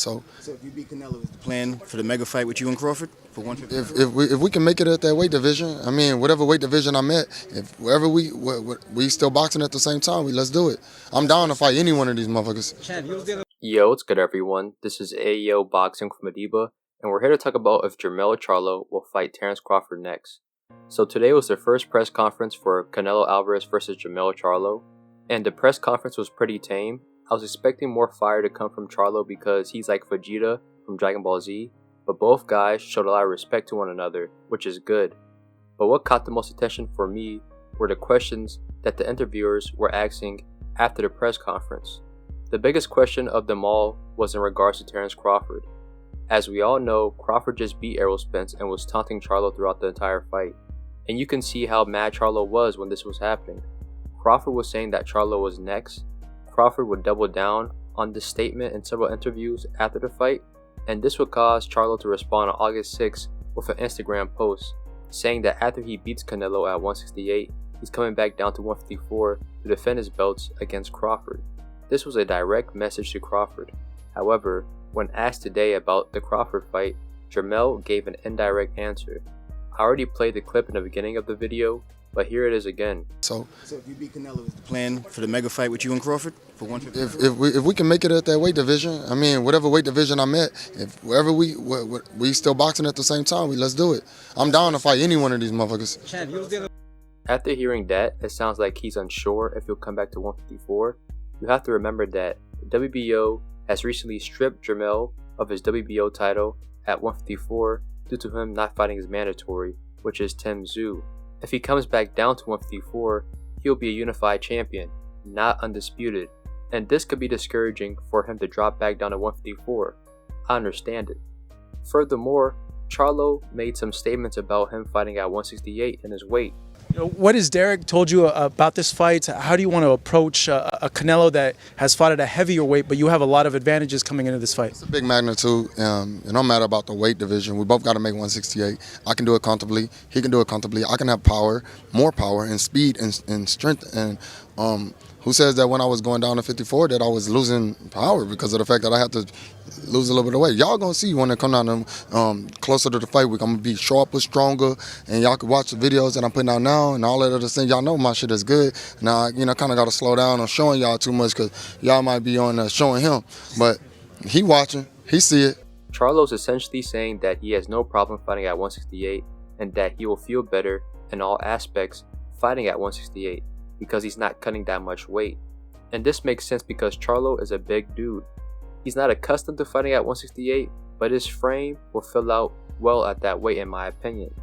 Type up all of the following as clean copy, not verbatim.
So if you beat Canelo, is the plan for the mega fight with you and Crawford for 150? If we can make it at that weight division, I mean, whatever weight division I'm at, if wherever we still boxing at the same time, let's do it. I'm down to fight any one of these motherfuckers. Yo, what's good everyone? This is AEO Boxing from Madiba, and we're here to talk about if Jermell Charlo will fight Terence Crawford next. So today was the first press conference for Canelo Alvarez versus Jermell Charlo, and the press conference was pretty tame. I was expecting more fire to come from Charlo because he's like Vegeta from Dragon Ball Z, but both guys showed a lot of respect to one another, which is good. But what caught the most attention for me were the questions that the interviewers were asking after the press conference. The biggest question of them all was in regards to Terence Crawford. As we all know, Crawford just beat Errol Spence and was taunting Charlo throughout the entire fight. And you can see how mad Charlo was when this was happening. Crawford was saying that Charlo was next. Crawford would double down on this statement in several interviews after the fight, and this would cause Charlo to respond on August 6th with an Instagram post saying that after he beats Canelo at 168, he's coming back down to 154 to defend his belts against Crawford. This was a direct message to Crawford. However, when asked today about the Crawford fight, Jermell gave an indirect answer. I already played the clip in the beginning of the video, but here it is again. So if you beat Canelo, is the plan for the mega fight with you and Crawford for 150? If we can make it at that weight division, I mean, whatever weight division I'm at, if wherever we still boxing at the same time, let's do it. I'm down to fight any one of these motherfuckers. After hearing that, it sounds like he's unsure if he'll come back to 154. You have to remember that the WBO has recently stripped Jermell of his WBO title at 154 due to him not fighting his mandatory, which is Tim Tszyu. If he comes back down to 154, he'll be a unified champion, not undisputed, and this could be discouraging for him to drop back down to 154. I understand it. Furthermore, Charlo made some statements about him fighting at 168 in his weight. What has Derek told you about this fight? How do you want to approach a Canelo that has fought at a heavier weight, but you have a lot of advantages coming into this fight? It's a big magnitude. It don't matter about the weight division. We both got to make 168. I can do it comfortably. He can do it comfortably. I can have power, more power, and speed and strength. And who says that when I was going down to 54 that I was losing power because of the fact that I have to lose a little bit of weight? Y'all gonna see when it come down to closer to the fight week. I'm gonna be sharper, stronger, and y'all can watch the videos that I'm putting out now and all that other things. Y'all know my shit is good. Now, kind of got to slow down on showing y'all too much because y'all might be on showing him. But he watching, he see it. Charlo's essentially saying that he has no problem fighting at 168 and that he will feel better in all aspects fighting at 168 because he's not cutting that much weight. And this makes sense because Charlo is a big dude. He's not accustomed to fighting at 168, but his frame will fill out well at that weight in my opinion.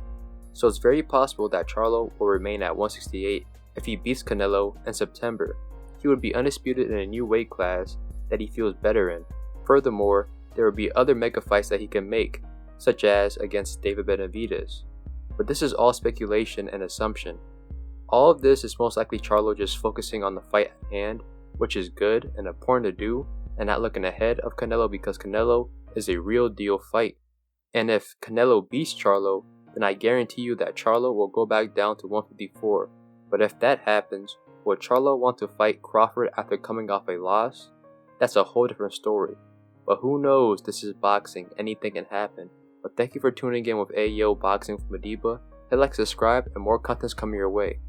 So it's very possible that Charlo will remain at 168 if he beats Canelo in September. He would be undisputed in a new weight class that he feels better in. Furthermore, there will be other mega fights that he can make, such as against David Benavidez. But this is all speculation and assumption. All of this is most likely Charlo just focusing on the fight at hand, which is good and important to do, and not looking ahead of Canelo because Canelo is a real deal fight. And if Canelo beats Charlo, then I guarantee you that Charlo will go back down to 154. But if that happens, will Charlo want to fight Crawford after coming off a loss? That's a whole different story. But who knows, this is boxing, anything can happen. But thank you for tuning in with AEO Boxing from Madiba. Hit like, subscribe, and more content's coming your way.